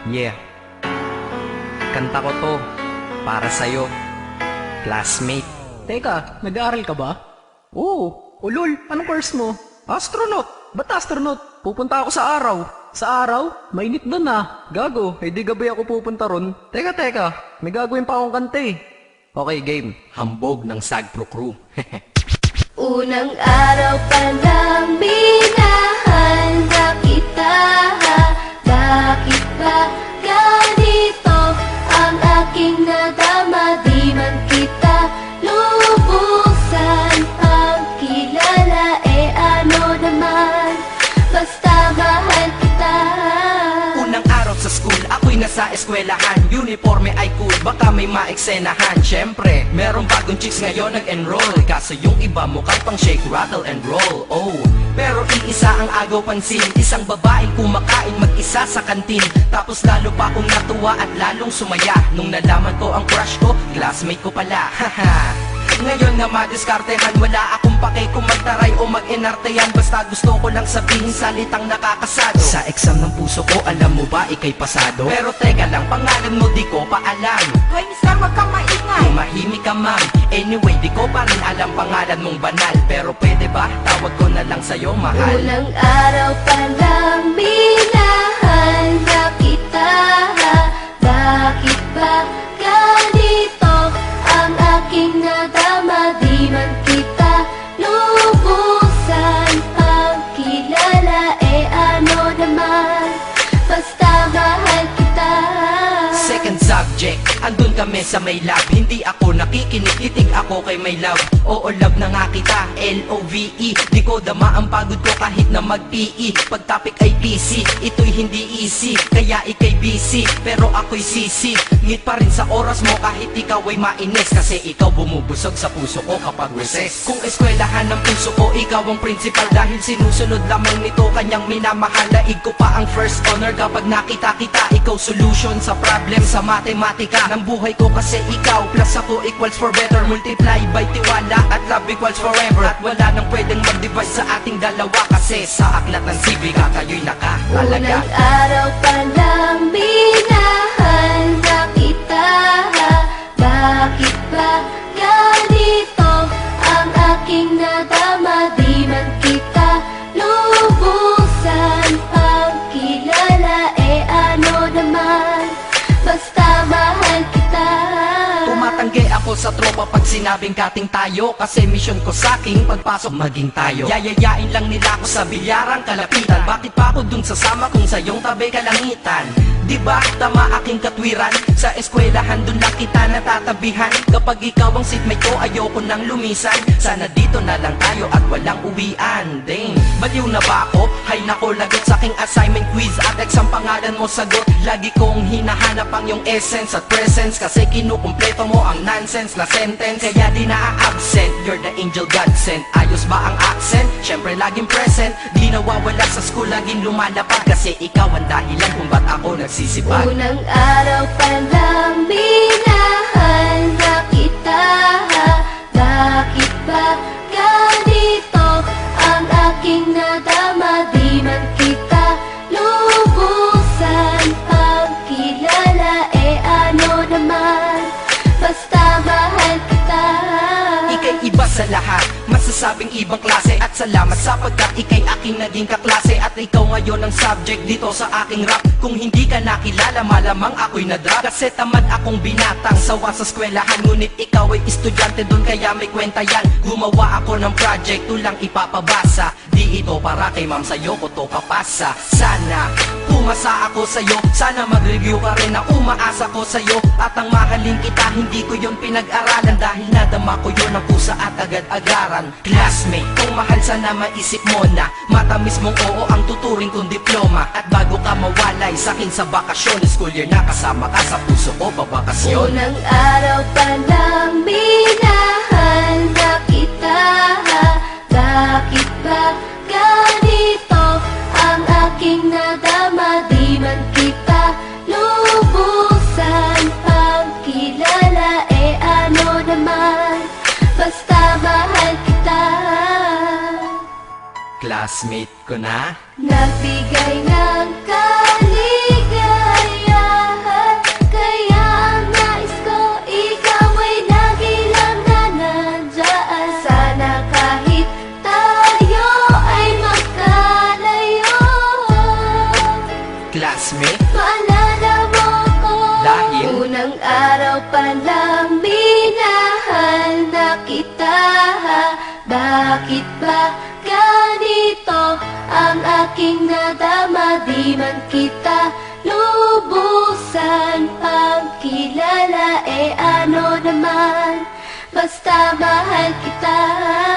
Yeah, kanta ko to para sa'yo, classmate. Teka, nag-aaral ka ba? Oo. Ulol, anong course mo? Astronaut. Ba't astronaut? Pupunta ako sa araw. Sa araw? Mainit doon ah. Gago, hindi gabi ako pupunta ron. Teka, may gagawin pa akong kanta eh. Okay, game. Hambog ng Sagpro Crew. Unang araw pa lang minahal na kita. Bakit ba ganito ang aking nadama? Di man kita lubusan ang kilala. Ano naman, basta mahal kita. Unang araw sa school, ako'y nasa eskwelahan. Uniforme ay cool, baka may maeksenahan. Syempre, merong bagong chicks ngayon nag-enroll. Kaso yung iba mukhang pang shake, rattle and roll. Oh, pero iisa ang agaw pansin. Isang babaeng kumakain mag-isa sa kantin. Tapos lalo pa akong natuwa at lalong sumaya nung nalaman ko ang crush ko, classmate ko pala. Haha. Ngayon na madiskartehan, wala akong pake kung magtaray o mag-enartehan. Basta gusto ko lang sabihin salitang nakakasado. Sa exam ng puso ko, alam mo ba ikay pasado? Pero teka lang, pangalan mo di ko pa alam. Hoy mister, wag kang maingay. Tumahimik ka ma'am. Anyway, di ko pa rin alam pangalan mong banal. Pero pwede ba, tawag ko na lang sa'yo mahal. Unang araw pa lang minahal na kita. Bakit ba ganito ang aking nadama? Di man kita lubusan ang kilala. Ano naman, basta mahal kita. Second subject, andun kami sa may lab. Hindi ako nakikinig, titig ako kay may love. Oo, love na nga kita, L-O-V-E. Di ko dama ang pagod ko kahit na mag-PE. Pag topic ay PC, ito'y hindi easy. Kaya ikay busy, pero ako'y sisi. Ngit pa rin sa oras mo kahit ikaw ay mainis. Kasi ikaw bumubusog sa puso ko kapag recess. Kung eskwelahan ng puso ko, ikaw ang principal. Dahil sinusunod lamang nito kanyang minamahal. Daig ko pa ang first honor kapag nakita kita. Ikaw solution sa problem sa matematika ng buhay ko. Kasi ikaw plus ako equals for better. Multiply by tiwala at love equals forever. At wala nang pwedeng mag-divide sa ating dalawa. Kasi sa aklat ng sibika kayo'y nakatalaga. Unang araw pa lang minahal na kita. Bakit ba ganito ang aking nadama? Di man kita lubusan ang kilala. Ano naman, basta mahal kita. Tumatanggi ako sa tropa pag sinabing kating tayo. Kasi mission ko sa aking pagpasok maging tayo. Yayayain lang nila ako sa bilyarang kalapitan. Bakit pa ako dun sasama kung sa iyong tabi kalangitan? Diba tama aking katwiran? Sa eskwelahan dun lang kita natatabihan. Kapag ikaw ang seatmate ko, ayoko nang lumisan. Sana dito na lang tayo at walang uwian. Dang, baliw na ba ako? Hay nako, lagot sa aking assignment quiz at exam pangalan mo sagot. Lagi kong hinahanap ang iyong essence at presence. Kasi kinukumpleto mo ang nonsense na sentence. Kaya di na-absent, you're the angel God sent. Ayos ba ang accent? Syempre laging present. Di nawawala sa school, laging lumalapag. Kasi ikaw ang dahilan kung ba't ako nagsisipag. Unang araw pa lang minahal na kita. Bakit ba ganito ang aking nadama? Di man kita lubusan ang kilala. Ano naman, basta mahal kita. Ika'y iba sa lahat, masasabing ibang klase. At salamat sapagkat ika'y aking naging kaklase. At ikaw ngayon ang subject dito sa aking rap. Kung hindi ka nakilala, malamang ako'y na-drop. Kasi tamad akong binatang sawa sa eskwelahan. Ngunit ikaw ay estudyante dun, kaya may kwenta yan. Gumawa ako ng project, tulang ipapabasa. Di ito para kay ma'am, sa'yo ko to papasa. Sana pumasa ako sa'yo, sana mag-review ka rin na umaasa ko sa'yo. At ang mahalin kita, hindi ko yun pinag-aralan. Dahil nadama ko yun ang pusa at agad-agaran. Classmate, kung mahal sana maisip mo na matamis mong oo ang tuturing kong diploma. At bago ka mawalay sa'kin sa bakasyon, school year na kasama ka sa puso ko babakasyon. Unang araw pa lang minahal na kita. Bakit ba ganito ang aking nadama? Di man kita lubusan ang kilala. Ano naman, basta mahal kita. Classmate ko na. Nagbigay ng kaligayahan. Bakit ba ganito ang aking nadama? Di man kita lubusan pagkilala, ano naman, basta mahal kita.